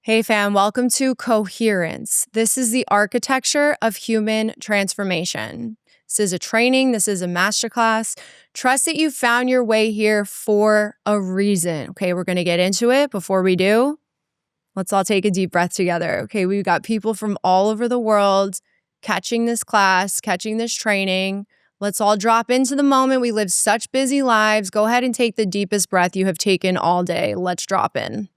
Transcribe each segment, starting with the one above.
Hey fam, welcome to Coherence. This is the architecture of human transformation. This is a training, this is a masterclass. Trust that you found your way here for a reason. Okay, we're gonna get into it. Before we do, let's all take a deep breath together. Okay, we've got people from all over the world catching this class, catching this training. Let's all drop into the moment. We live such busy lives. Go ahead and take the deepest breath you have taken all day. Let's drop in.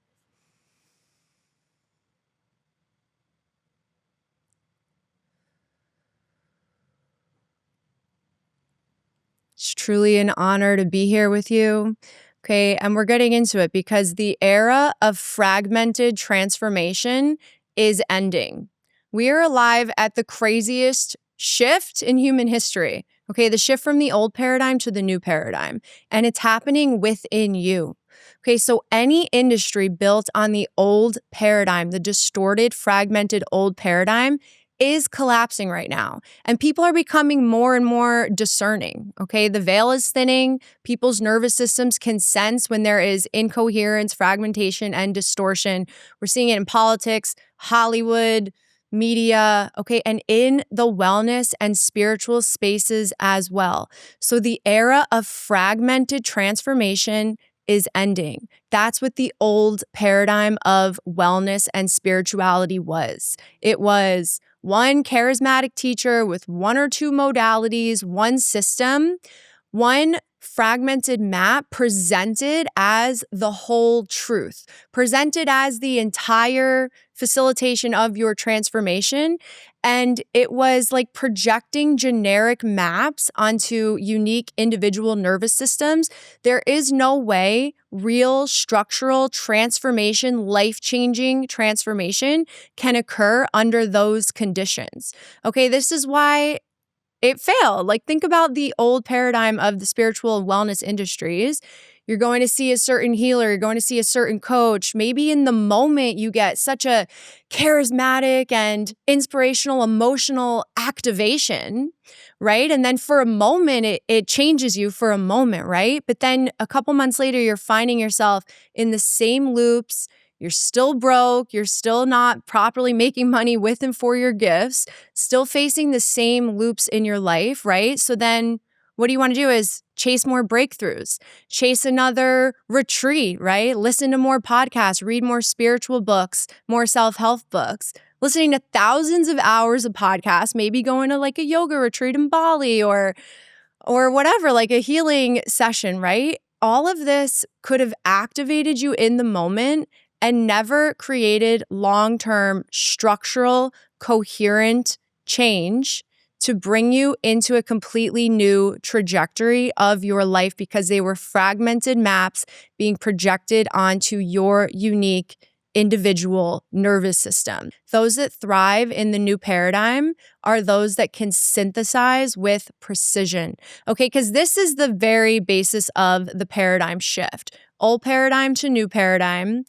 It's truly an honor to be here with you. Okay, and we're getting into it because the era of fragmented transformation is ending. We are alive at the craziest shift in human history. Okay, the shift from the old paradigm to the new paradigm, and it's happening within you. Okay, so any industry built on the old paradigm, the distorted, fragmented old paradigm, is collapsing right now. And people are becoming more and more discerning, okay? The veil is thinning. People's nervous systems can sense when there is incoherence, fragmentation, and distortion. We're seeing it in politics, Hollywood, media, okay? And in the wellness and spiritual spaces as well. So the era of fragmented transformation is ending. That's what the old paradigm of wellness and spirituality was. It was one charismatic teacher with one or two modalities, one system, one fragmented map presented as the whole truth, presented as the entire facilitation of your transformation. And it was like projecting generic maps onto unique individual nervous systems. There is no way real structural transformation, life-changing transformation can occur under those conditions. Okay, this is why it failed. Like, think about the old paradigm of the spiritual wellness industries. You're going to see a certain healer, you're going to see a certain coach. Maybe in the moment you get such a charismatic and inspirational, emotional activation, right? And then for a moment, it changes you for a moment, right? But then a couple months later, you're finding yourself in the same loops. You're still broke. You're still not properly making money with and for your gifts, still facing the same loops in your life, right? So then what do you want to do is chase more breakthroughs, chase another retreat, right? Listen to more podcasts, read more spiritual books, more self-help books, listening to thousands of hours of podcasts, maybe going to like a yoga retreat in Bali or whatever, like a healing session, right? All of this could have activated you in the moment and never created long-term structural, coherent change to bring you into a completely new trajectory of your life because they were fragmented maps being projected onto your unique individual nervous system. Those that thrive in the new paradigm are those that can synthesize with precision. Okay, because this is the very basis of the paradigm shift. Old paradigm to new paradigm.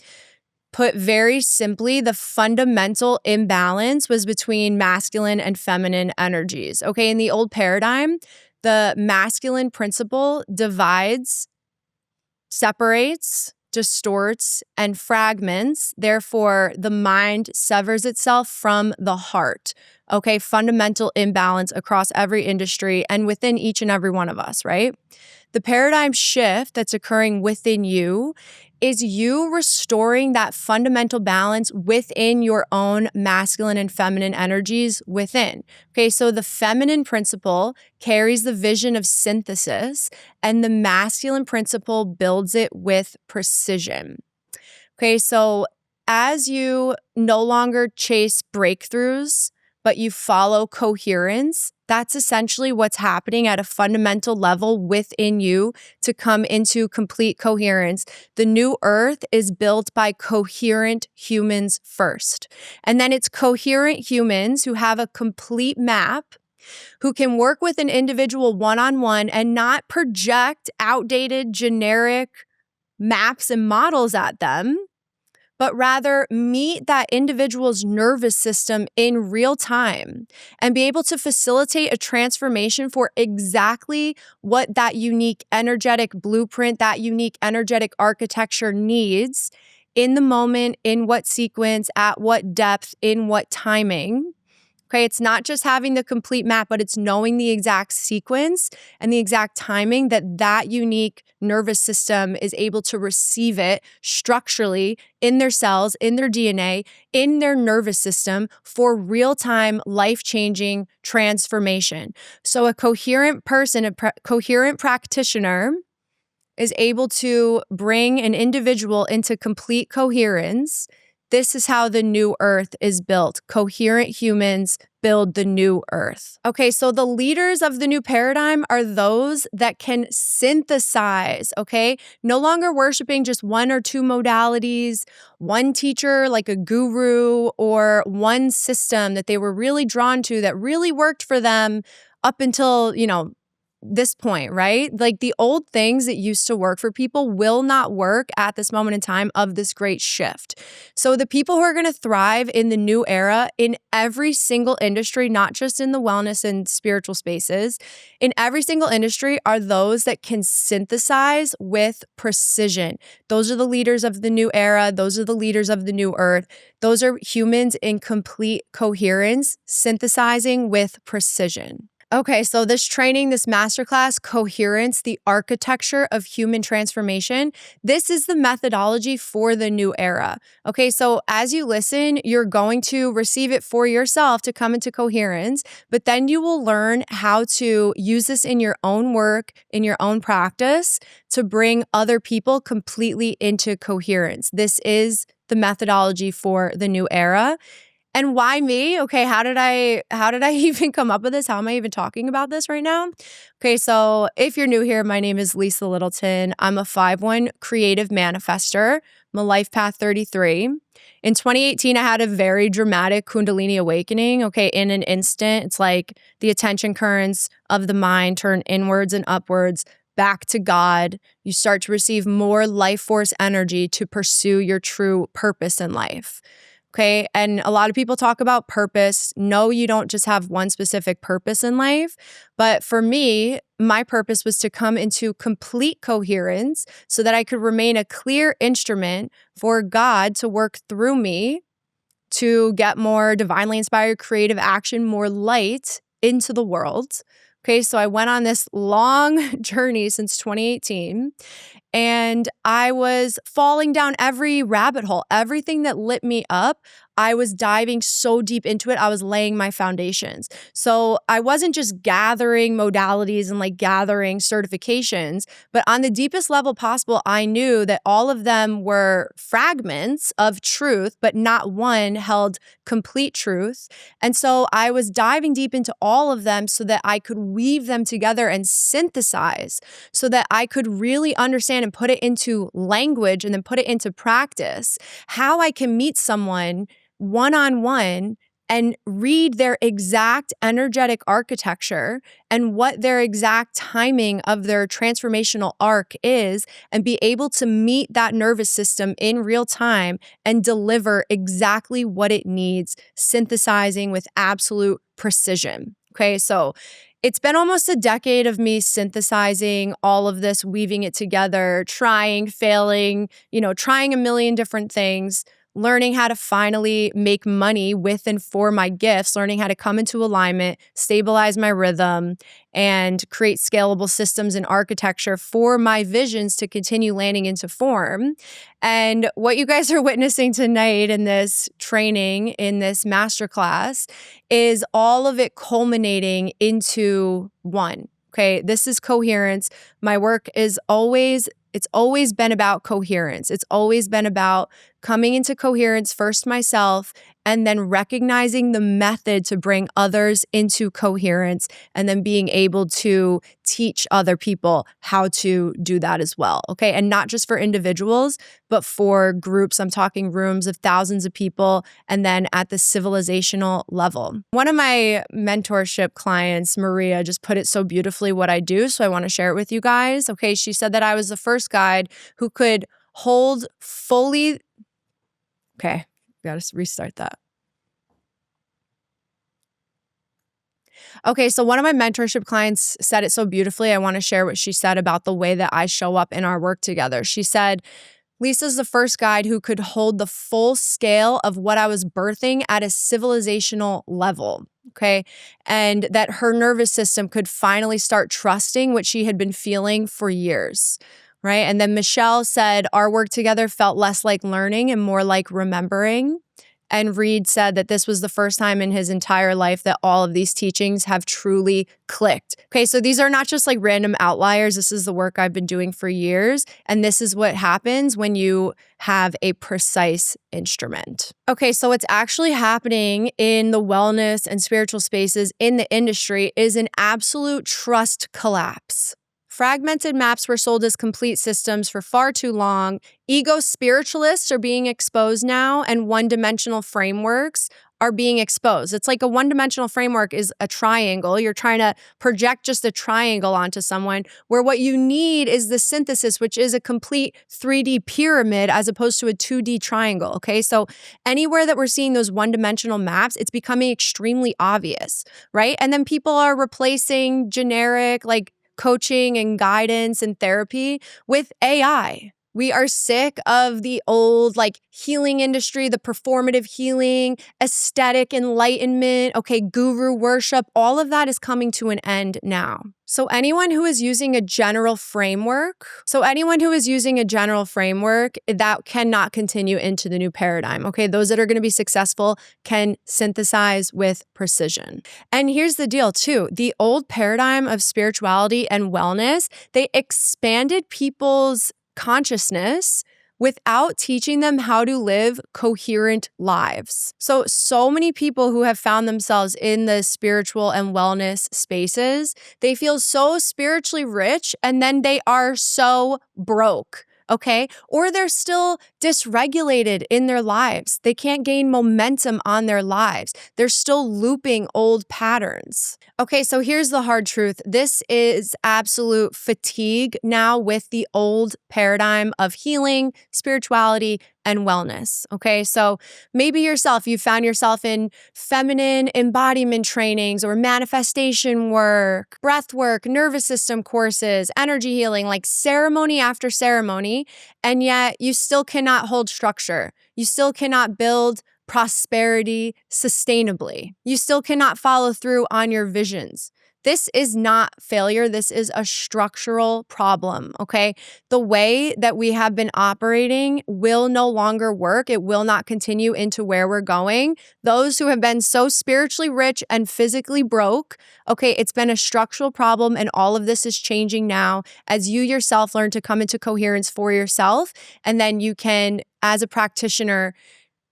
Put very simply, the fundamental imbalance was between masculine and feminine energies. Okay, in the old paradigm, the masculine principle divides, separates, distorts, and fragments. Therefore, the mind severs itself from the heart. Okay, fundamental imbalance across every industry and within each and every one of us, right? The paradigm shift that's occurring within you is you restoring that fundamental balance within your own masculine and feminine energies within. Okay, so the feminine principle carries the vision of synthesis, and the masculine principle builds it with precision. Okay, so as you no longer chase breakthroughs, but you follow coherence, that's essentially what's happening at a fundamental level within you to come into complete coherence. The new earth is built by coherent humans first. And then it's coherent humans who have a complete map, who can work with an individual one-on-one and not project outdated, generic maps and models at them, but rather meet that individual's nervous system in real time and be able to facilitate a transformation for exactly what that unique energetic blueprint, that unique energetic architecture needs in the moment, in what sequence, at what depth, in what timing. Okay, it's not just having the complete map, but it's knowing the exact sequence and the exact timing that unique nervous system is able to receive it structurally in their cells, in their DNA, in their nervous system for real-time, life-changing transformation. So a coherent person, coherent practitioner is able to bring an individual into complete coherence. This is how the new earth is built. Coherent humans build the new earth. Okay, so the leaders of the new paradigm are those that can synthesize, okay? No longer worshiping just one or two modalities, one teacher like a guru, or one system that they were really drawn to that really worked for them up until, this point, right? Like the old things that used to work for people will not work at this moment in time of this great shift. So the people who are going to thrive in the new era in every single industry, not just in the wellness and spiritual spaces, in every single industry are those that can synthesize with precision. Those are the leaders of the new era. Those are the leaders of the new earth. Those are humans in complete coherence, synthesizing with precision. Okay, so this training, this masterclass, Coherence, the architecture of human transformation, this is the methodology for the new era. Okay, so as you listen, you're going to receive it for yourself to come into coherence, but then you will learn how to use this in your own work, in your own practice, to bring other people completely into coherence. This is the methodology for the new era. And why me? Okay, how did I even come up with this? How am I even talking about this right now? Okay, so if you're new here, my name is Lisa Littleton. I'm a 5/1 creative manifester. I'm a life path 33. In 2018, I had a very dramatic Kundalini awakening. Okay, in an instant, it's like the attention currents of the mind turn inwards and upwards back to God. You start to receive more life force energy to pursue your true purpose in life. Okay. And a lot of people talk about purpose. No, you don't just have one specific purpose in life. But for me, my purpose was to come into complete coherence so that I could remain a clear instrument for God to work through me to get more divinely inspired creative action, more light into the world. Okay. So I went on this long journey since 2018. And I was falling down every rabbit hole. Everything that lit me up, I was diving so deep into it. I was laying my foundations. So I wasn't just gathering modalities and like gathering certifications, but on the deepest level possible, I knew that all of them were fragments of truth, but not one held complete truth. And so I was diving deep into all of them so that I could weave them together and synthesize so that I could really understand and put it into language and then put it into practice, how I can meet someone one-on-one and read their exact energetic architecture and what their exact timing of their transformational arc is, and be able to meet that nervous system in real time and deliver exactly what it needs, synthesizing with absolute precision. Okay, so it's been almost a decade of me synthesizing all of this, weaving it together, trying, failing, trying a million different things, learning how to finally make money with and for my gifts, learning how to come into alignment, stabilize my rhythm, and create scalable systems and architecture for my visions to continue landing into form. And what you guys are witnessing tonight in this training, in this masterclass, is all of it culminating into one. Okay, this is coherence. My work is it's always been about coherence. It's always been about coming into coherence first myself, and then recognizing the method to bring others into coherence, and then being able to teach other people how to do that as well. Okay. And not just for individuals, but for groups. I'm talking rooms of thousands of people, and then at the civilizational level. One of my mentorship clients, Maria, just put it so beautifully what I do. So I want to share it with you guys. Okay. She said that I was the first guide who could hold fully. Okay, got to restart that. Okay, so one of my mentorship clients said it so beautifully. I want to share what she said about the way that I show up in our work together. She said, Lisa's the first guide who could hold the full scale of what I was birthing at a civilizational level, okay? And that her nervous system could finally start trusting what she had been feeling for years, right? And then Michelle said, our work together felt less like learning and more like remembering. And Reed said that this was the first time in his entire life that all of these teachings have truly clicked. Okay, so these are not just like random outliers. This is the work I've been doing for years. And this is what happens when you have a precise instrument. Okay, so what's actually happening in the wellness and spiritual spaces in the industry is an absolute trust collapse. Fragmented maps were sold as complete systems for far too long. Ego spiritualists are being exposed now, and one-dimensional frameworks are being exposed. It's like a one-dimensional framework is a triangle. You're trying to project just a triangle onto someone, where what you need is the synthesis, which is a complete 3D pyramid as opposed to a 2D triangle, okay? So anywhere that we're seeing those one-dimensional maps, it's becoming extremely obvious, right? And then people are replacing generic, like, coaching and guidance and therapy with AI. We are sick of the old like healing industry, the performative healing, aesthetic enlightenment, okay, guru worship, all of that is coming to an end now. So anyone who is using a general framework, that cannot continue into the new paradigm, okay? Those that are going to be successful can synthesize with precision. And here's the deal too. The old paradigm of spirituality and wellness, they expanded people's consciousness without teaching them how to live coherent lives. So many people who have found themselves in the spiritual and wellness spaces, they feel so spiritually rich and then they are so broke. Okay? Or they're still dysregulated in their lives. They can't gain momentum on their lives. They're still looping old patterns. Okay, so here's the hard truth. This is absolute fatigue now with the old paradigm of healing, spirituality, and wellness. Okay, so maybe you found yourself in feminine embodiment trainings or manifestation work, breath work, nervous system courses, energy healing, like ceremony after ceremony, and yet you still cannot hold structure. You still cannot build prosperity sustainably. You still cannot follow through on your visions. This is not failure. This is a structural problem, okay? The way that we have been operating will no longer work. It will not continue into where we're going. Those who have been so spiritually rich and physically broke, okay, it's been a structural problem, and all of this is changing now as you yourself learn to come into coherence for yourself, and then you can, as a practitioner,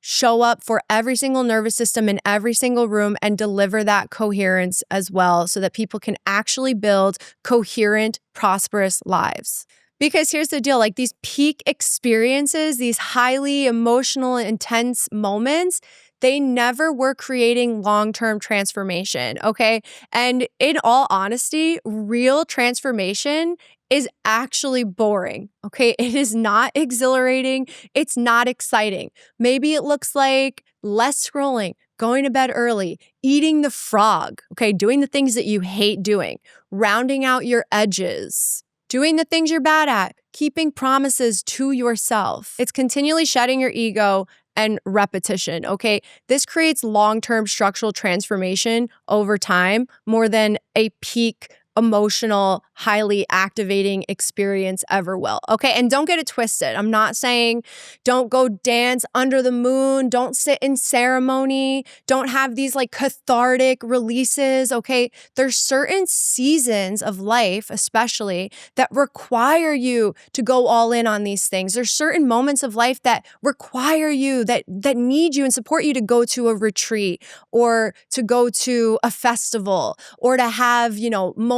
show up for every single nervous system in every single room and deliver that coherence as well so that people can actually build coherent, prosperous lives. Because here's the deal, like these peak experiences, these highly emotional, intense moments, they never were creating long-term transformation, okay? And in all honesty, real transformation is actually boring, okay? It is not exhilarating. It's not exciting. Maybe it looks like less scrolling, going to bed early, eating the frog, okay? Doing the things that you hate doing, rounding out your edges, doing the things you're bad at, keeping promises to yourself. It's continually shedding your ego and repetition, okay? This creates long-term structural transformation over time more than a peak emotional, highly activating experience ever will. Okay, and don't get it twisted. I'm not saying don't go dance under the moon, don't sit in ceremony, don't have these like cathartic releases, okay? There's certain seasons of life, especially, that require you to go all in on these things. There's certain moments of life that require you, that need you and support you to go to a retreat or to go to a festival or to have,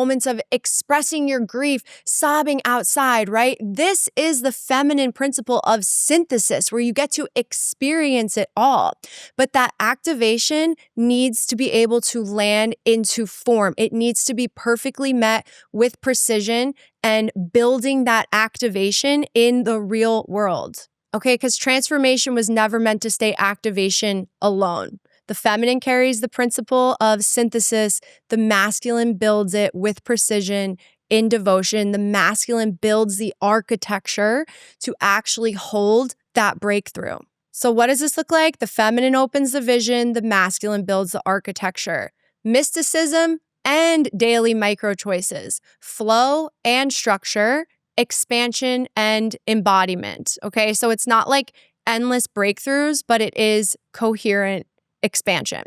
moments of expressing your grief, sobbing outside, right? This is the feminine principle of synthesis where you get to experience it all. But that activation needs to be able to land into form. It needs to be perfectly met with precision and building that activation in the real world. Okay, because transformation was never meant to stay activation alone. The feminine carries the principle of synthesis. The masculine builds it with precision in devotion. The masculine builds the architecture to actually hold that breakthrough. So what does this look like? The feminine opens the vision, the masculine builds the architecture. Mysticism and daily micro choices, flow and structure, expansion and embodiment. Okay, so it's not like endless breakthroughs, but it is coherent expansion.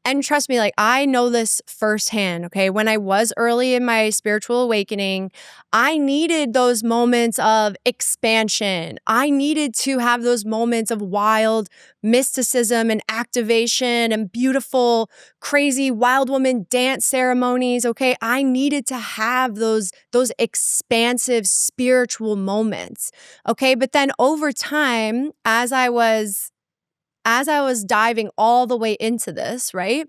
And trust me, like I know this firsthand, okay? When I was early in my spiritual awakening, I needed those moments of expansion. I needed to have those moments of wild mysticism and activation and beautiful, crazy wild woman dance ceremonies, okay? I needed to have those expansive spiritual moments, okay? But then over time, as I was diving all the way into this, right?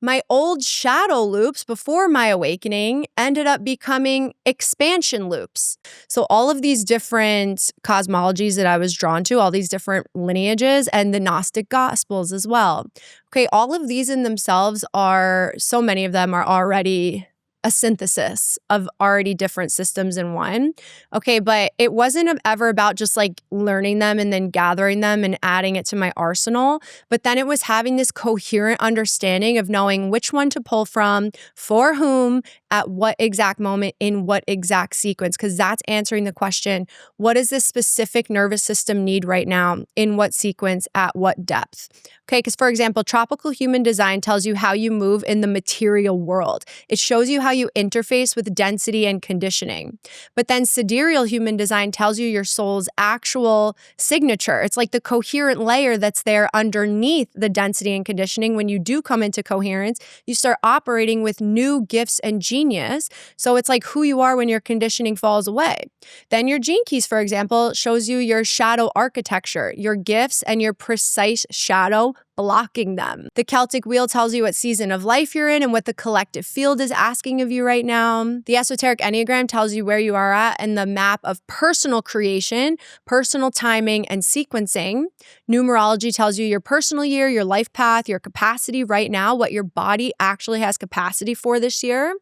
My old shadow loops before my awakening ended up becoming expansion loops. So all of these different cosmologies that I was drawn to, all these different lineages and the Gnostic Gospels as well. Okay, all of these in themselves so many of them are already a synthesis of already different systems in one. Okay, but it wasn't ever about just like learning them and then gathering them and adding it to my arsenal. But then it was having this coherent understanding of knowing which one to pull from, for whom, at what exact moment, in what exact sequence, because that's answering the question, what does this specific nervous system need right now? In what sequence, at what depth? Okay, because for example, tropical human design tells you how you move in the material world. It shows you how you interface with density and conditioning. But then sidereal human design tells you your soul's actual signature. It's like the coherent layer that's there underneath the density and conditioning. When you do come into coherence, you start operating with new gifts and genius. So it's like who you are when your conditioning falls away. Then your gene keys, for example, shows you your shadow architecture, your gifts and your precise shadow blocking them. The Celtic wheel tells you what season of life you're in and what the collective field is asking of you right now. The esoteric Enneagram tells you where you are at in the map of personal creation, personal timing, and sequencing. Numerology tells you your personal year, your life path, your capacity right now, what your body actually has capacity for this year.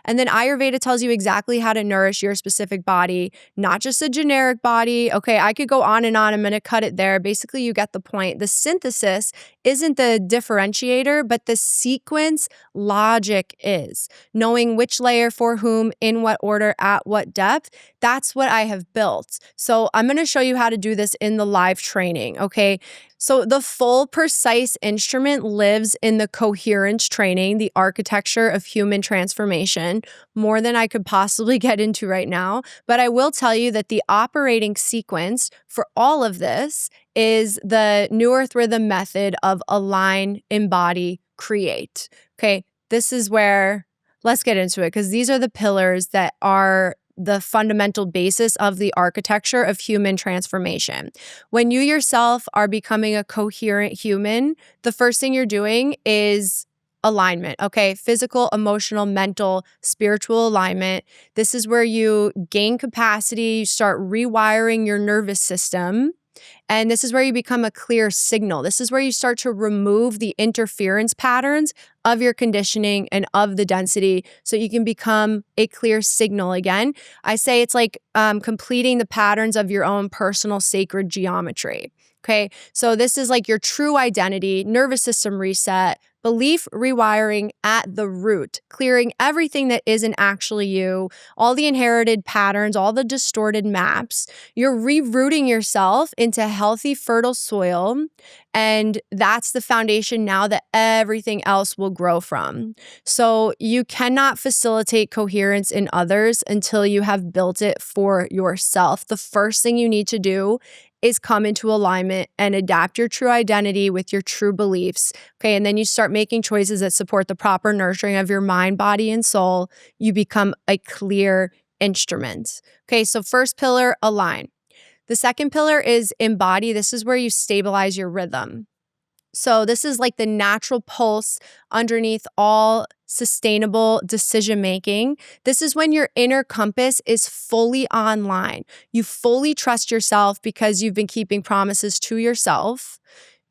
And then Ayurveda tells you exactly how to nourish your specific body, not just a generic body. Okay, I could go on and on. I'm going to cut it there. Basically, you get the point. The synthesis isn't the differentiator, but the sequence logic is. Knowing which layer for whom, in what order, at what depth, that's what I have built. So I'm going to show you how to do this in the live training, okay? So the full precise instrument lives in the coherence training, the architecture of human transformation, more than I could possibly get into right now. But I will tell you that the operating sequence for all of this is the New Earth Rhythm method of align, embody, create. Okay, this is where, let's get into it, because these are the pillars that are the fundamental basis of the architecture of human transformation. When you yourself are becoming a coherent human, the first thing you're doing is alignment, okay? Physical, emotional, mental, spiritual alignment. This is where you gain capacity, you start rewiring your nervous system. And this is where you become a clear signal. This is where you start to remove the interference patterns of your conditioning and of the density so you can become a clear signal again. I say it's like completing the patterns of your own personal sacred geometry. Okay, so this is like your true identity, nervous system reset, belief rewiring at the root, clearing everything that isn't actually you, all the inherited patterns, all the distorted maps. You're rerouting yourself into healthy, fertile soil, and that's the foundation now that everything else will grow from. So you cannot facilitate coherence in others until you have built it for yourself. The first thing you need to do is come into alignment and adapt your true identity with your true beliefs. Okay, and then you start making choices that support the proper nurturing of your mind, body, and soul. You become a clear instrument. Okay, so first pillar, align. The second pillar is embody. This is where you stabilize your rhythm. So this is like the natural pulse underneath all sustainable decision making. This is when your inner compass is fully online. You fully trust yourself because you've been keeping promises to yourself.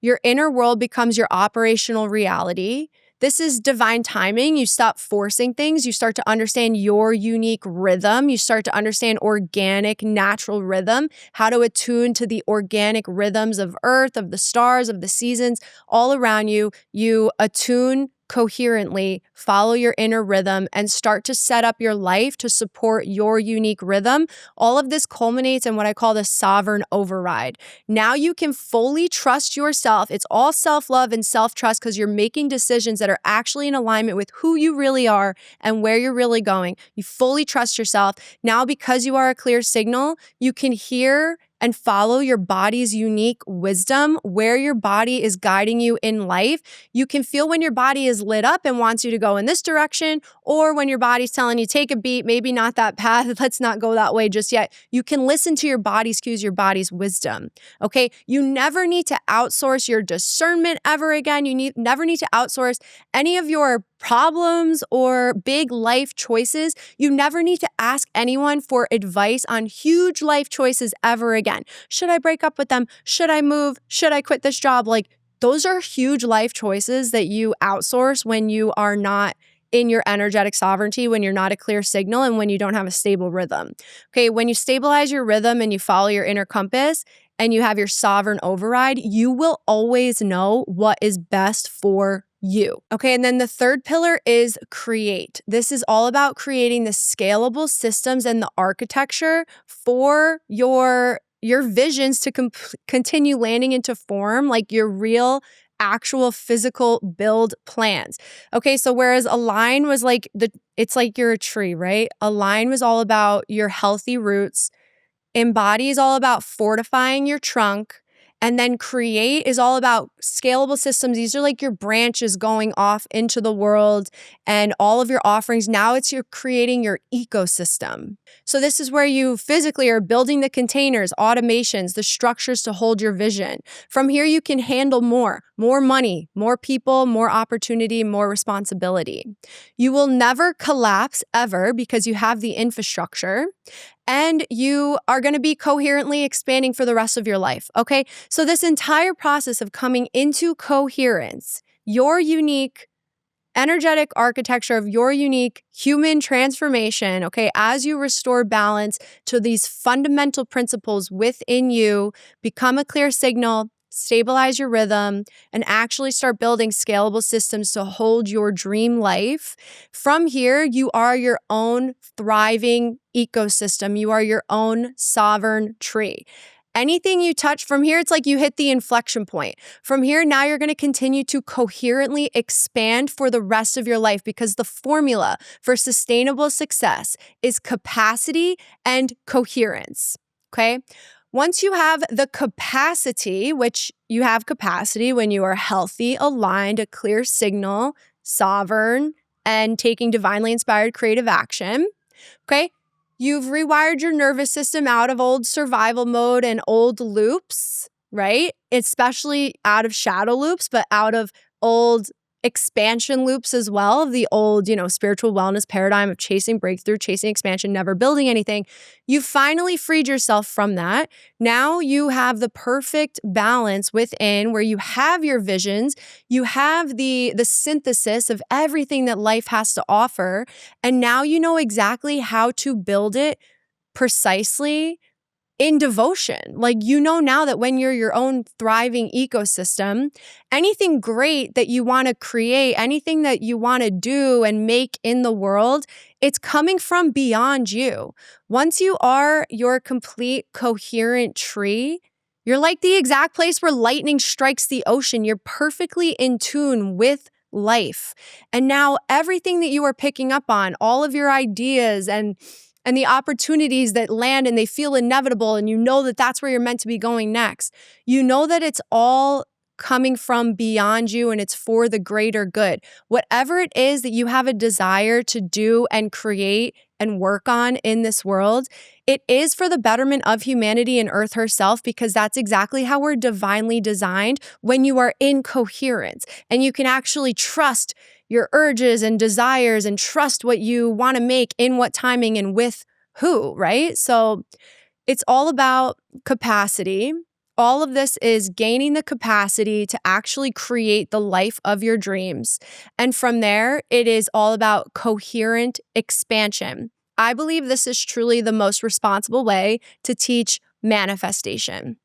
Your inner world becomes your operational reality. This is divine timing. You stop forcing things. You start to understand your unique rhythm. You start to understand organic, natural rhythm, how to attune to the organic rhythms of Earth, of the stars, of the seasons all around you. You attune coherently, follow your inner rhythm, and start to set up your life to support your unique rhythm. All of this culminates in what I call the sovereign override. Now you can fully trust yourself. It's all self-love and self-trust because you're making decisions that are actually in alignment with who you really are and where you're really going. You fully trust yourself. Now, because you are a clear signal, you can hear and follow your body's unique wisdom, where your body is guiding you in life. You can feel when your body is lit up and wants you to go in this direction, or when your body's telling you, take a beat, maybe not that path, let's not go that way just yet. You can listen to your body's cues, your body's wisdom, okay? You never need to outsource your discernment ever again. You never need to outsource any of your problems or big life choices. You never need to ask anyone for advice on huge life choices ever again. Should I break up with them? Should I move? Should I quit this job? Like, those are huge life choices that you outsource when you are not in your energetic sovereignty, when you're not a clear signal, and when you don't have a stable rhythm. Okay, when you stabilize your rhythm and you follow your inner compass and you have your sovereign override, you will always know what is best for you. Okay, and then the third pillar is create. This is all about creating the scalable systems and the architecture for your visions to continue landing into form, like your real actual physical build plans. Okay, so whereas Align was like it's like you're a tree, right? Align was all about your healthy roots. Embody is all about fortifying your trunk. And then create is all about scalable systems. These are like your branches going off into the world and all of your offerings. Now you're creating your ecosystem. So this is where you physically are building the containers, automations, the structures to hold your vision. From here, you can handle more money, more people, more opportunity, more responsibility. You will never collapse ever because you have the infrastructure. And you are going to be coherently expanding for the rest of your life, okay? So this entire process of coming into coherence, your unique energetic architecture of your unique human transformation, okay, as you restore balance to these fundamental principles within you, become a clear signal, stabilize your rhythm, and actually start building scalable systems to hold your dream life. From here, you are your own thriving ecosystem. You are your own sovereign tree. Anything you touch from here, it's like you hit the inflection point. From here, now you're going to continue to coherently expand for the rest of your life because the formula for sustainable success is capacity and coherence, okay? Once you have the capacity, which you have capacity when you are healthy, aligned, a clear signal, sovereign, and taking divinely inspired creative action, okay? You've rewired your nervous system out of old survival mode and old loops, right? Especially out of shadow loops, but out of old expansion loops as well, of the old, spiritual wellness paradigm of chasing breakthrough, chasing expansion, never building anything. You finally freed yourself from that. Now you have the perfect balance within where you have your visions, you have the synthesis of everything that life has to offer, and now you know exactly how to build it precisely in devotion. Like, now that when you're your own thriving ecosystem, anything great that you want to create, anything that you want to do and make in the world, it's coming from beyond you. Once you are your complete coherent tree, you're like the exact place where lightning strikes the ocean. You're perfectly in tune with life. And now everything that you are picking up on, all of your ideas and the opportunities that land and they feel inevitable, and you know that that's where you're meant to be going next. You know that it's all coming from beyond you and it's for the greater good. Whatever it is that you have a desire to do and create and work on in this world, it is for the betterment of humanity and Earth herself, because that's exactly how we're divinely designed when you are in coherence and you can actually trust your urges and desires and trust what you want to make in what timing and with who, right? So it's all about capacity, All of this is gaining the capacity to actually create the life of your dreams. And from there, it is all about coherent expansion. I believe this is truly the most responsible way to teach manifestation.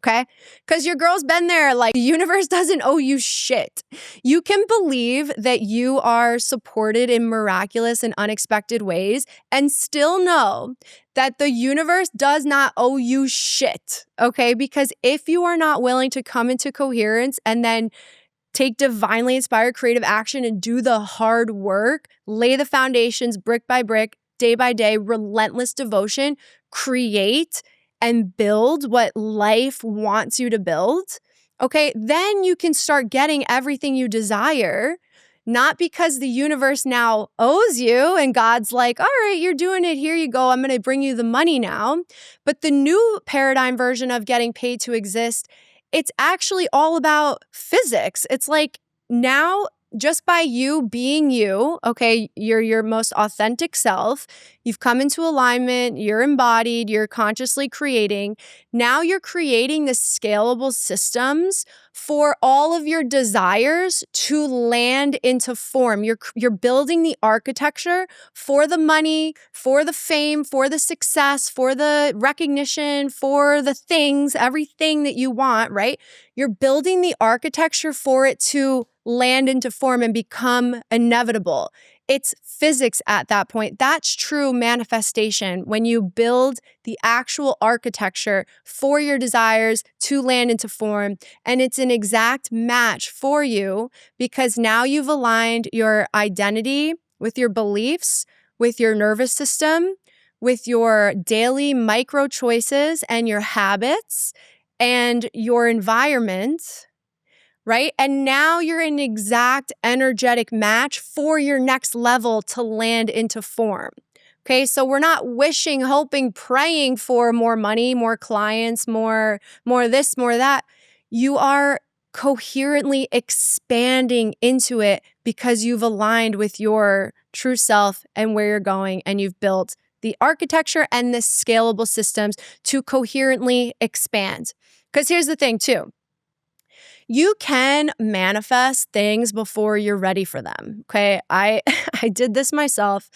Okay? Because your girl's been there. Like, the universe doesn't owe you shit. You can believe that you are supported in miraculous and unexpected ways and still know that the universe does not owe you shit. Okay? Because if you are not willing to come into coherence and then take divinely inspired creative action and do the hard work, lay the foundations brick by brick, day by day, relentless devotion, create and build what life wants you to build, okay, then you can start getting everything you desire, not because the universe now owes you and God's like, all right, you're doing it, here you go, I'm going to bring you the money now. But the new paradigm version of getting paid to exist, it's actually all about physics. It's like now, just by you being you, okay, you're your most authentic self, you've come into alignment, you're embodied, you're consciously creating. Now you're creating the scalable systems for all of your desires to land into form. You're building the architecture for the money, for the fame, for the success, for the recognition, for the things, everything that you want, right? You're building the architecture for it to land into form and become inevitable. It's physics at that point. That's true manifestation, when you build the actual architecture for your desires to land into form. And it's an exact match for you because now you've aligned your identity with your beliefs, with your nervous system, with your daily micro choices and your habits and your environment, right? And now you're an exact energetic match for your next level to land into form. Okay, so we're not wishing, hoping, praying for more money, more clients, more this, more that. You are coherently expanding into it because you've aligned with your true self and where you're going, and you've built the architecture and the scalable systems to coherently expand. Because here's the thing too. You can manifest things before you're ready for them. Okay. I did this myself.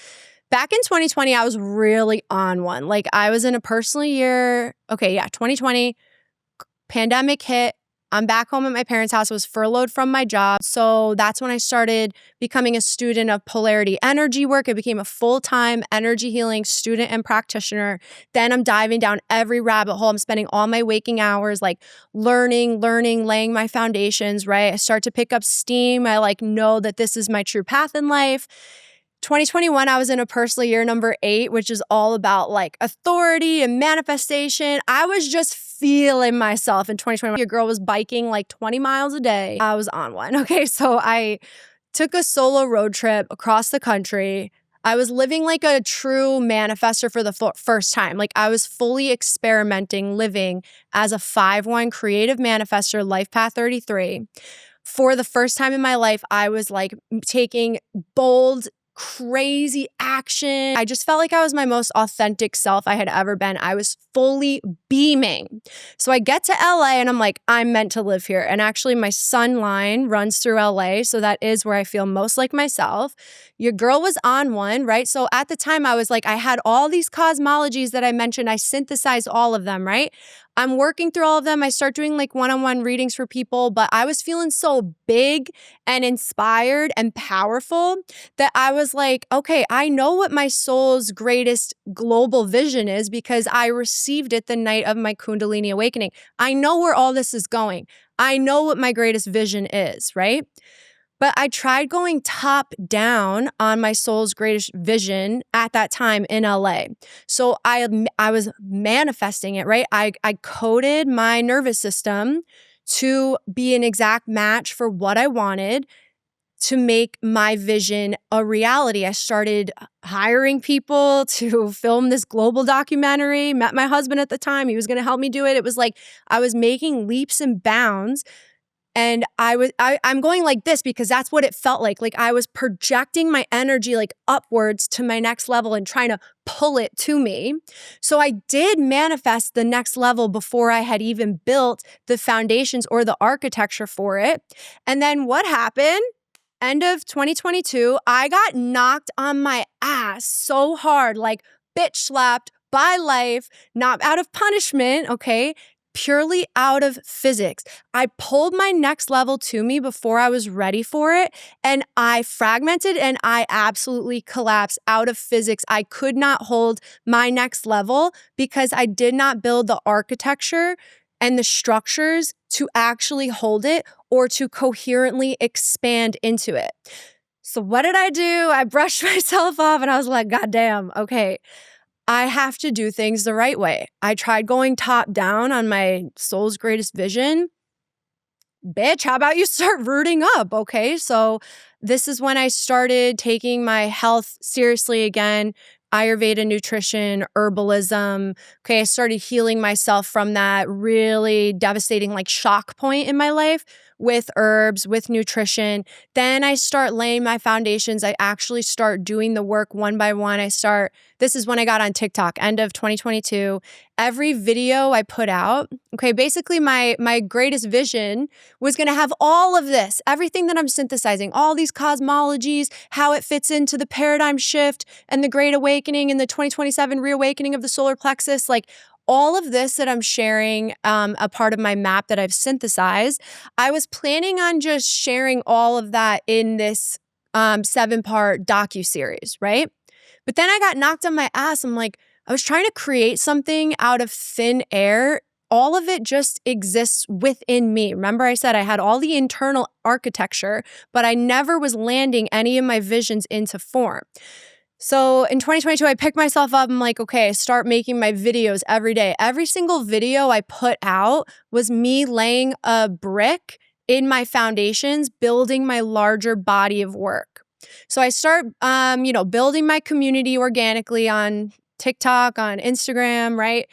Back in 2020, I was really on one. Like, I was in a personal year. Okay. Yeah. 2020, pandemic hit. I'm back home at my parents' house. I was furloughed from my job. So that's when I started becoming a student of polarity energy work. I became a full-time energy healing student and practitioner. Then I'm diving down every rabbit hole. I'm spending all my waking hours like learning, laying my foundations, right? I start to pick up steam. I like know that this is my true path in life. 2021, I was in a personal year number 8, which is all about like authority and manifestation. I was just feeling myself in 2021. Your girl was biking like 20 miles a day. I was on one. Okay. So I took a solo road trip across the country. I was living like a true manifester for the first time. Like, I was fully experimenting, living as a 5-1 creative manifester, life path 33. For the first time in my life, I was like taking bold, crazy action. I just felt like I was my most authentic self I had ever been. I was fully beaming. So I get to LA and I'm like, I'm meant to live here. And actually my sun line runs through LA. So that is where I feel most like myself. Your girl was on one, right? So at the time I was like, I had all these cosmologies that I mentioned. I synthesized all of them, right? I'm working through all of them. I start doing like one-on-one readings for people, but I was feeling so big and inspired and powerful that I was like, okay, I know what my soul's greatest global vision is because I received it the night of my Kundalini awakening. I know where all this is going. I know what my greatest vision is, right? But I tried going top down on my soul's greatest vision at that time in LA. So I was manifesting it, right? I coded my nervous system to be an exact match for what I wanted to make my vision a reality. I started hiring people to film this global documentary, met my husband at the time. He was going to help me do it. It was like I was making leaps and bounds And I'm going like this because that's what it felt like. Like I was projecting my energy like upwards to my next level and trying to pull it to me. So I did manifest the next level before I had even built the foundations or the architecture for it. And then what happened? End of 2022, I got knocked on my ass so hard, like bitch slapped by life, not out of punishment, okay? Purely out of physics. I pulled my next level to me before I was ready for it, and I fragmented and I absolutely collapsed out of physics. I could not hold my next level because I did not build the architecture and the structures to actually hold it or to coherently expand into it. So what did I do? I brushed myself off and I was like, God damn, okay. I have to do things the right way. I tried going top down on my soul's greatest vision. Bitch, how about you start rooting up? Okay. So this is when I started taking my health seriously again. Ayurveda nutrition, herbalism. Okay. I started healing myself from that really devastating like shock point in my life with herbs, with nutrition. Then I start laying my foundations. I actually start doing the work one by one. This is when I got on TikTok, end of 2022. Every video I put out, okay, basically my greatest vision was going to have all of this, everything that I'm synthesizing, all these cosmologies, how it fits into the paradigm shift and the Great Awakening and the 2027 reawakening of the solar plexus, like all of this that I'm sharing, a part of my map that I've synthesized. I was planning on just sharing all of that in this 7-part docuseries, right? But then I got knocked on my ass. I'm like, I was trying to create something out of thin air. All of it just exists within me. Remember I said I had all the internal architecture, but I never was landing any of my visions into form. So in 2022, I picked myself up. I'm like, okay, start making my videos every day. Every single video I put out was me laying a brick in my foundations, building my larger body of work. So I start, building my community organically on TikTok, on Instagram, right?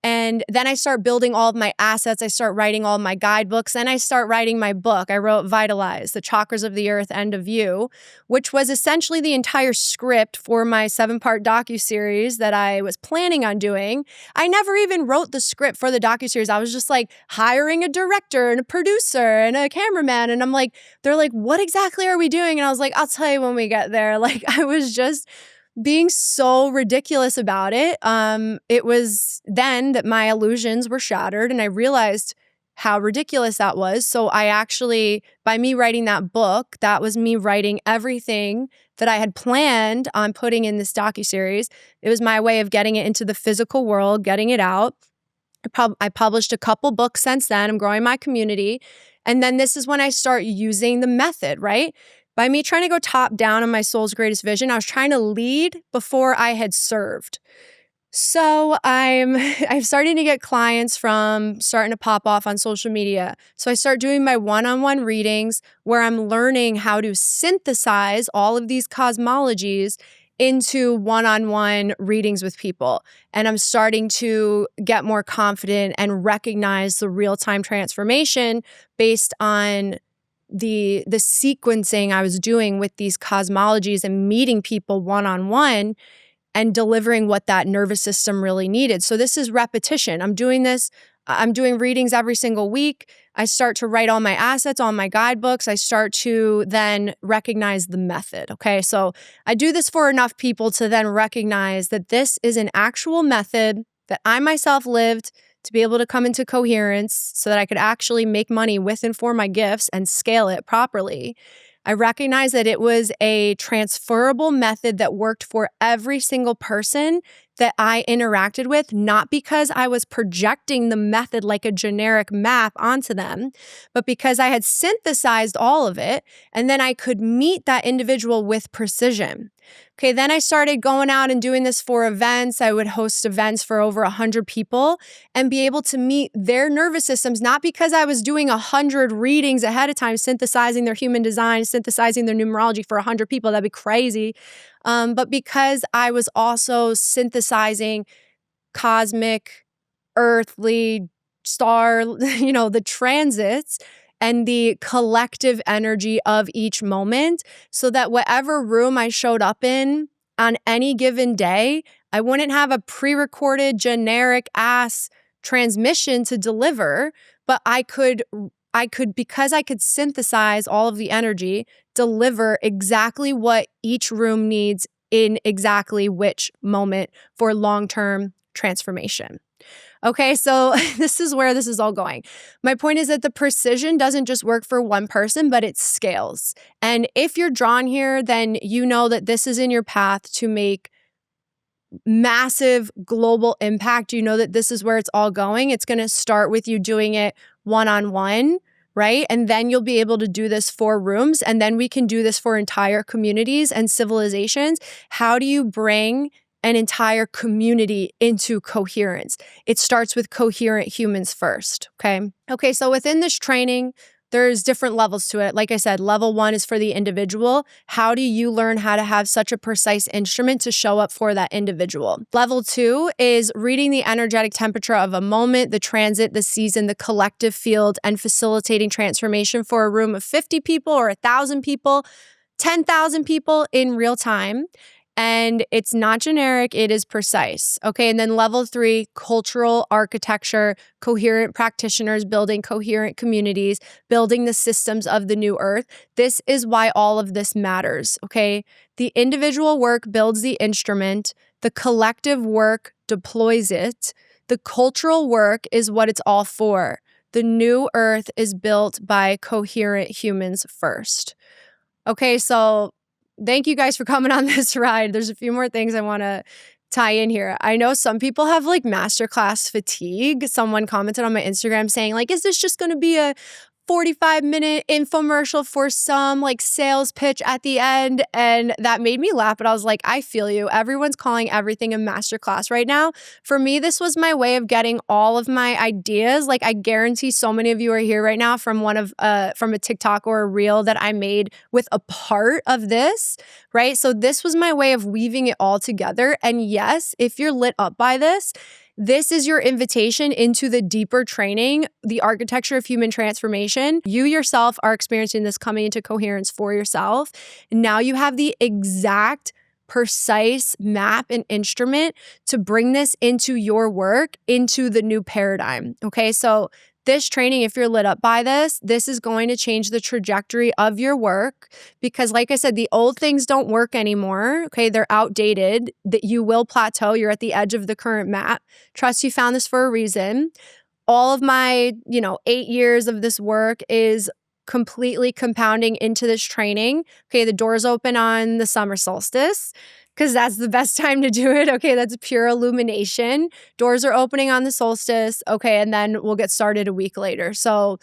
And then I start building all of my assets. I start writing all of my guidebooks. Then I start writing my book. I wrote Vitalize, The Chakras of the Earth, End of You, which was essentially the entire script for my 7-part docuseries that I was planning on doing. I never even wrote the script for the docuseries. I was just like hiring a director and a producer and a cameraman. And I'm like, they're like, what exactly are we doing? And I was like, I'll tell you when we get there. Like I was just being so ridiculous about it. It was then that my illusions were shattered and I realized how ridiculous that was. So I actually, by me writing that book, that was me writing everything that I had planned on putting in this docuseries. It was my way of getting it into the physical world, getting it out. I published a couple books since then. I'm growing my community. And then this is when I start using the method, right? By me trying to go top down on my soul's greatest vision, I was trying to lead before I had served. So I'm starting to get clients from starting to pop off on social media. So I start doing my one-on-one readings where I'm learning how to synthesize all of these cosmologies into one-on-one readings with people. And I'm starting to get more confident and recognize the real-time transformation based on the sequencing I was doing with these cosmologies and meeting people one-on-one and delivering what that nervous system really needed. So this is repetition. I'm doing readings every single week. I start to write all my assets, all my guidebooks. I start to then recognize the method. Okay. So I do this for enough people to then recognize that this is an actual method that I myself lived to be able to come into coherence so that I could actually make money with and for my gifts and scale it properly. I recognized that it was a transferable method that worked for every single person that I interacted with, not because I was projecting the method like a generic map onto them, but because I had synthesized all of it, and then I could meet that individual with precision. Okay, then I started going out and doing this for events. I would host events for over 100 people and be able to meet their nervous systems, not because I was doing 100 readings ahead of time, synthesizing their human design, synthesizing their numerology for 100 people. That'd be crazy. But because I was also synthesizing cosmic, earthly, star, the transits, and the collective energy of each moment, so that whatever room I showed up in on any given day, I wouldn't have a pre-recorded generic ass transmission to deliver, but I could, because I could synthesize all of the energy, deliver exactly what each room needs in exactly which moment for long-term transformation. Okay, so this is where this is all going. My point is that the precision doesn't just work for one person, but it scales. And if you're drawn here, then you know that this is in your path to make massive global impact. You know that this is where it's all going. It's going to start with you doing it one-on-one, right? And then you'll be able to do this for rooms, and then we can do this for entire communities and civilizations. How do you bring an entire community into coherence? It starts with coherent humans first, okay? Okay, so within this training, there's different levels to it. Like I said, level 1 is for the individual. How do you learn how to have such a precise instrument to show up for that individual? Level 2 is reading the energetic temperature of a moment, the transit, the season, the collective field, and facilitating transformation for a room of 50 people or 1,000 people, 10,000 people in real time. And it's not generic, it is precise. Okay, and then level 3, cultural architecture, coherent practitioners building coherent communities, building the systems of the new earth. This is why all of this matters, okay? The individual work builds the instrument, the collective work deploys it, the cultural work is what it's all for. The new earth is built by coherent humans first. Okay, so thank you guys for coming on this ride. There's a few more things I want to tie in here. I know some people have like masterclass fatigue. Someone commented on my Instagram saying like, is this just going to be a 45-minute infomercial for some like sales pitch at the end? And that made me laugh, but I was like, I feel you. Everyone's calling everything a masterclass right now. For me, this was my way of getting all of my ideas. Like I guarantee so many of you are here right now from from a TikTok or a reel that I made with a part of this, right? So this was my way of weaving it all together. And yes, if you're lit up by this, this is your invitation into the deeper training, the architecture of human transformation. You yourself are experiencing this coming into coherence for yourself. Now you have the exact precise map and instrument to bring this into your work, into the new paradigm. Okay, so this training, if you're lit up by this, this is going to change the trajectory of your work because, like I said, the old things don't work anymore. Okay, they're outdated. That you will plateau. You're at the edge of the current map. Trust you found this for a reason. All of my, 8 years of this work is completely compounding into this training. Okay, the doors open on the summer solstice, because that's the best time to do it. Okay, that's pure illumination. Doors are opening on the solstice. Okay, and then we'll get started a week later. So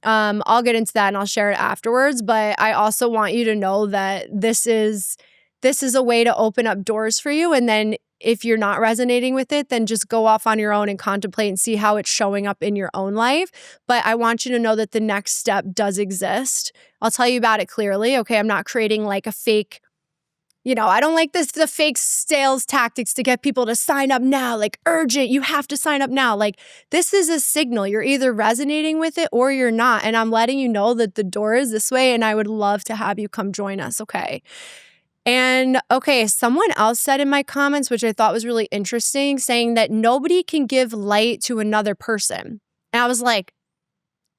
I'll get into that and I'll share it afterwards. But I also want you to know that this is a way to open up doors for you. And then if you're not resonating with it, then just go off on your own and contemplate and see how it's showing up in your own life. But I want you to know that the next step does exist. I'll tell you about it clearly. Okay, I'm not creating like a fake, I don't like the fake sales tactics to get people to sign up now, like urgent, you have to sign up now. Like this is a signal. You're either resonating with it or you're not. And I'm letting you know that the door is this way and I would love to have you come join us, okay? And okay, someone else said in my comments, which I thought was really interesting, saying that nobody can give light to another person. And I was like,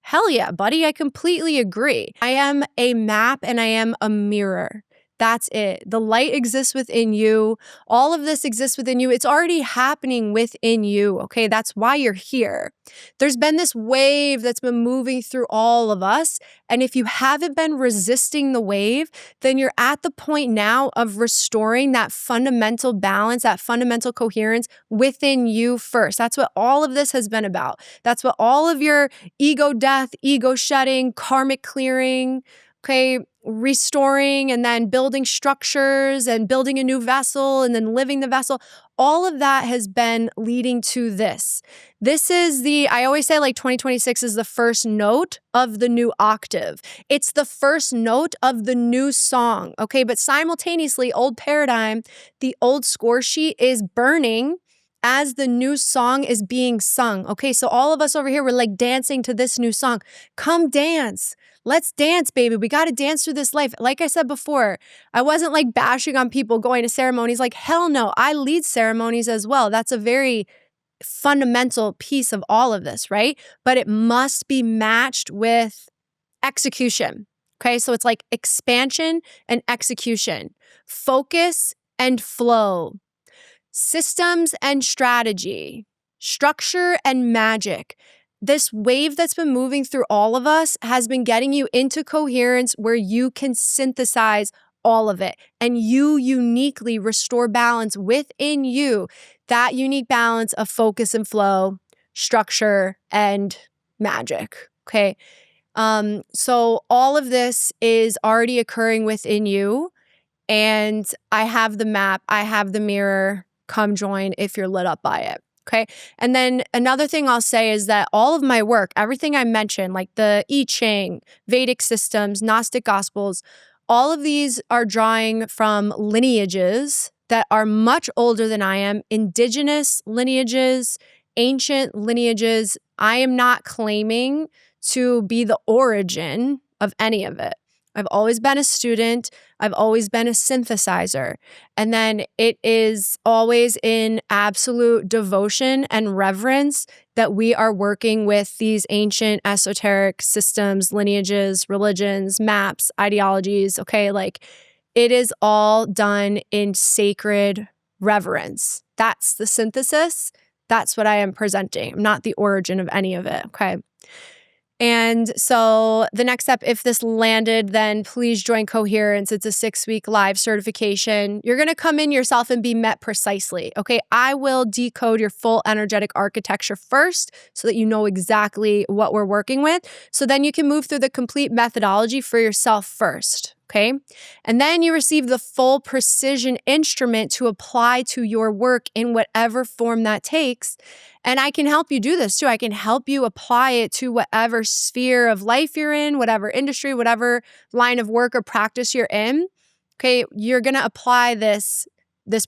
hell yeah, buddy, I completely agree. I am a map and I am a mirror. That's it. The light exists within you. All of this exists within you. It's already happening within you, okay? That's why you're here. There's been this wave that's been moving through all of us. And if you haven't been resisting the wave, then you're at the point now of restoring that fundamental balance, that fundamental coherence within you first. That's what all of this has been about. That's what all of your ego death, ego shedding, karmic clearing, okay, restoring and then building structures and building a new vessel and then living the vessel. All of that has been leading to this. This is I always say like 2026 is the first note of the new octave. It's the first note of the new song, okay? But simultaneously, old paradigm, the old score sheet is burning as the new song is being sung. Okay, so all of us over here, we're like dancing to this new song. Come dance. Let's dance, baby. We got to dance through this life. Like I said before, I wasn't like bashing on people going to ceremonies. Like, hell no, I lead ceremonies as well. That's a very fundamental piece of all of this, right? But it must be matched with execution. Okay, so it's like expansion and execution, focus and flow, systems and strategy, structure and magic. This wave that's been moving through all of us has been getting you into coherence where you can synthesize all of it and you uniquely restore balance within you, that unique balance of focus and flow, structure and magic. Okay. So all of this is already occurring within you, and I have the map, I have the mirror. Come join if you're lit up by it. Okay. And then another thing I'll say is that all of my work, everything I mentioned, like the I Ching, Vedic systems, Gnostic gospels, all of these are drawing from lineages that are much older than I am, indigenous lineages, ancient lineages. I am not claiming to be the origin of any of it. I've always been a student. I've always been a synthesizer. And then it is always in absolute devotion and reverence that we are working with these ancient esoteric systems, lineages, religions, maps, ideologies. Okay, like it is all done in sacred reverence. That's the synthesis. That's what I am presenting. I'm not the origin of any of it. Okay. And so the next step, if this landed, then please join Coherence. It's a 6-week live certification. You're going to come in yourself and be met precisely. Okay. I will decode your full energetic architecture first so that you know exactly what we're working with. So then you can move through the complete methodology for yourself first. Okay. And then you receive the full precision instrument to apply to your work in whatever form that takes. And I can help you do this too. I can help you apply it to whatever sphere of life you're in, whatever industry, whatever line of work or practice you're in. Okay. You're going to apply this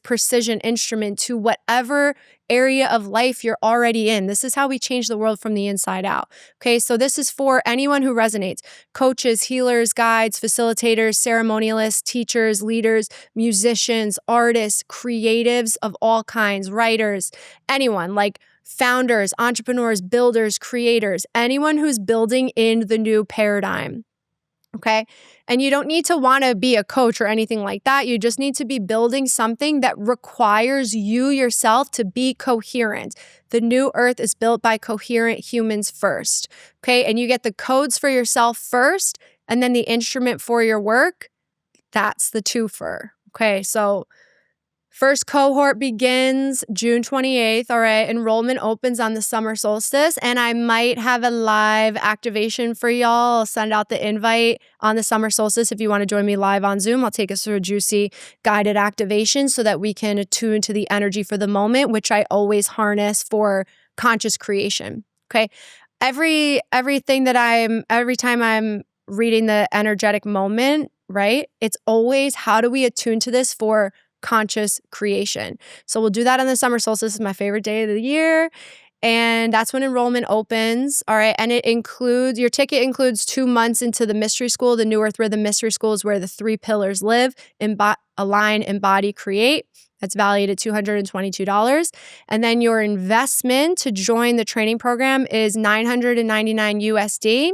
precision instrument to whatever area of life you're already in. This is how we change the world from the inside out. Okay, so this is for anyone who resonates. Coaches, healers, guides, facilitators, ceremonialists, teachers, leaders, musicians, artists, creatives of all kinds, writers, anyone like founders, entrepreneurs, builders, creators, anyone who's building in the new paradigm. Okay. And you don't need to want to be a coach or anything like that. You just need to be building something that requires you yourself to be coherent. The new earth is built by coherent humans first. Okay. And you get the codes for yourself first, and then the instrument for your work. That's the twofer. Okay. So first cohort begins June 28th. All right. Enrollment opens on the summer solstice, and I might have a live activation for y'all. I'll send out the invite on the summer solstice if you want to join me live on Zoom. I'll take us through a juicy guided activation so that we can attune to the energy for the moment, which I always harness for conscious creation. Okay. Every time I'm reading the energetic moment, right? It's always, how do we attune to this for conscious creation? So we'll do that on the summer solstice. Is my favorite day of the year. And that's when enrollment opens. All right. And your ticket includes 2 months into the mystery school. The New Earth Rhythm Mystery School is where the 3 pillars live: align, embody, create. That's valued at $222. And then your investment to join the training program is $999 USD.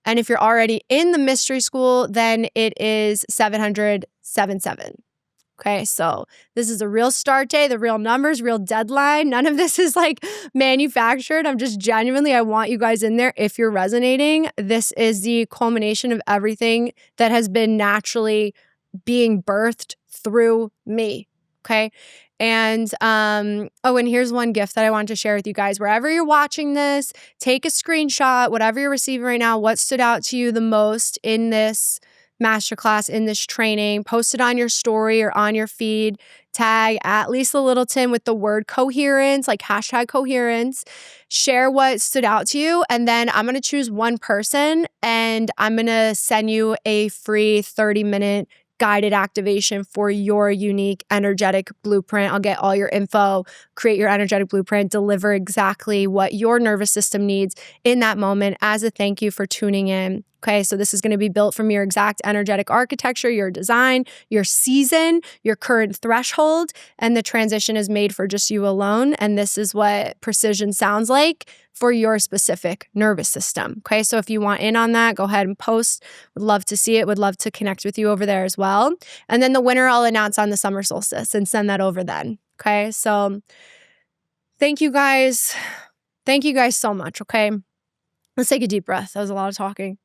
And if you're already in the mystery school, then it is $777. Okay, so this is a real start day, the real numbers, real deadline. None of this is like manufactured. I'm just genuinely, I want you guys in there if you're resonating. This is the culmination of everything that has been naturally being birthed through me. Okay. And, and here's one gift that I want to share with you guys. Wherever you're watching this, take a screenshot, whatever you're receiving right now, what stood out to you the most in this masterclass, in this training, post it on your story or on your feed, tag at Lisa Littleton with the word coherence, like hashtag coherence, share what stood out to you. And then I'm going to choose one person and I'm going to send you a free 30-minute guided activation for your unique energetic blueprint. I'll get all your info, create your energetic blueprint, deliver exactly what your nervous system needs in that moment as a thank you for tuning in. Okay, so this is going to be built from your exact energetic architecture, your design, your season, your current threshold, and the transition is made for just you alone. And this is what precision sounds like for your specific nervous system. Okay, so if you want in on that, go ahead and post. Would love to see it. Would love to connect with you over there as well. And then the winner I'll announce on the summer solstice and send that over then. Okay, so thank you guys. Thank you guys so much. Okay, let's take a deep breath. That was a lot of talking.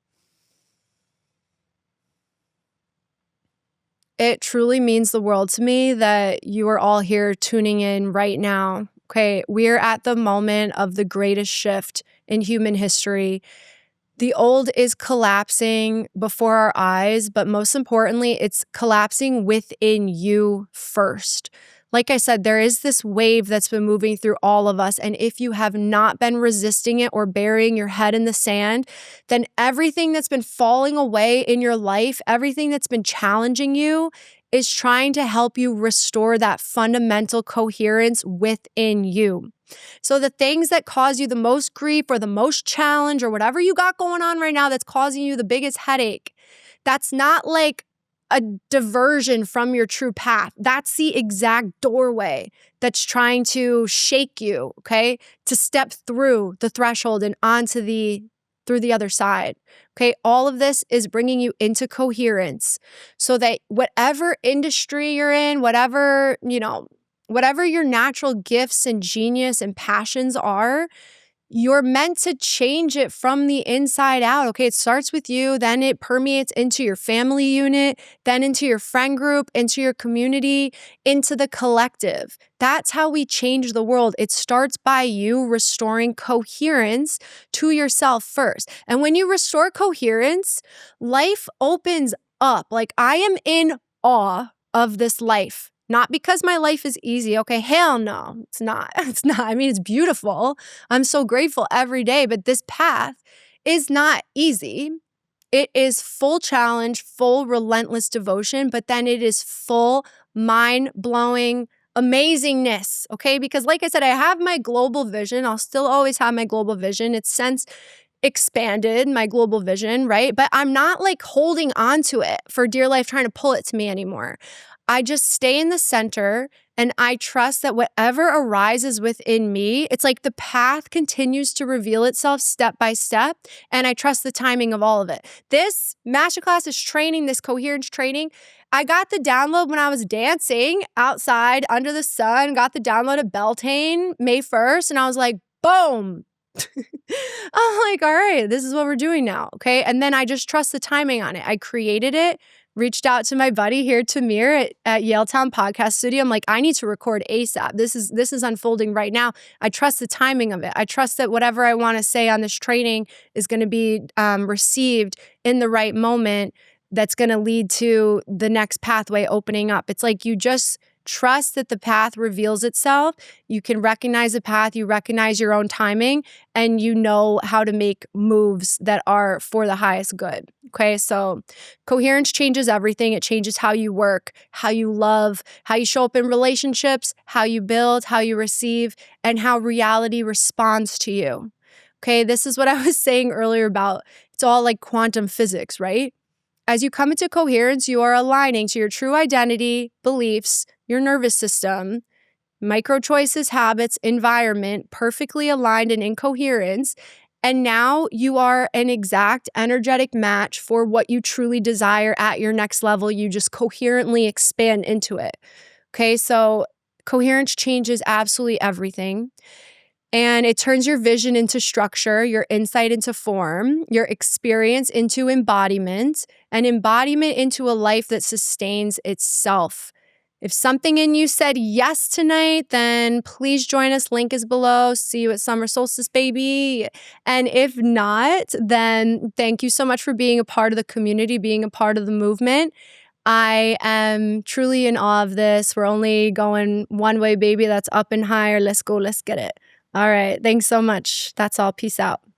It truly means the world to me that you are all here tuning in right now. Okay, we're at the moment of the greatest shift in human history. The old is collapsing before our eyes, but most importantly, it's collapsing within you first. Like I said, there is this wave that's been moving through all of us. And if you have not been resisting it or burying your head in the sand, then everything that's been falling away in your life, everything that's been challenging you, is trying to help you restore that fundamental coherence within you. So the things that cause you the most grief or the most challenge or whatever you got going on right now that's causing you the biggest headache, that's not like a diversion from your true path. That's the exact doorway that's trying to shake you, okay, to step through the threshold and through the other side. Okay, all of this is bringing you into coherence so that whatever industry you're in, whatever your natural gifts and genius and passions are, you're meant to change it from the inside out. Okay, it starts with you, then it permeates into your family unit, then into your friend group, into your community, into the collective. That's how we change the world. It starts by you restoring coherence to yourself first. And when you restore coherence, life opens up. Like, I am in awe of this life. Not because my life is easy. Okay, hell no, it's not. It's not. I mean, it's beautiful. I'm so grateful every day, but this path is not easy. It is full challenge, full relentless devotion, but then it is full mind-blowing amazingness, okay? Because like I said, I have my global vision. I'll still always have my global vision. It's since expanded, my global vision, right? But I'm not like holding on to it for dear life, trying to pull it to me anymore. I just stay in the center and I trust that whatever arises within me, it's like the path continues to reveal itself step by step. And I trust the timing of all of it. This masterclass is training, this coherence training. I got the download when I was dancing outside under the sun, got the download at Beltane May 1st. And I was like, boom. I'm like, all right, this is what we're doing now. Okay. And then I just trust the timing on it. I created it. Reached out to my buddy here, Tamir, at Yaletown Podcast Studio. I'm like, I need to record ASAP. This is unfolding right now. I trust the timing of it. I trust that whatever I want to say on this training is going to be received in the right moment that's going to lead to the next pathway opening up. It's like you just trust that the path reveals itself. You can recognize the path, you recognize your own timing, and you know how to make moves that are for the highest good. Okay, so coherence changes everything. It changes how you work, how you love, how you show up in relationships, how you build, how you receive, and how reality responds to you. Okay, this is what I was saying earlier about it's all like quantum physics, right? As you come into coherence, you are aligning to your true identity, beliefs, your nervous system, micro choices, habits, environment, perfectly aligned and in coherence. And now you are an exact energetic match for what you truly desire at your next level. You just coherently expand into it. Okay, so coherence changes absolutely everything. And it turns your vision into structure, your insight into form, your experience into embodiment, and embodiment into a life that sustains itself. If something in you said yes tonight, then please join us. Link is below. See you at Summer Solstice, baby. And if not, then thank you so much for being a part of the community, being a part of the movement. I am truly in awe of this. We're only going one way, baby. That's up and higher. Let's go. Let's get it. All right. Thanks so much. That's all. Peace out.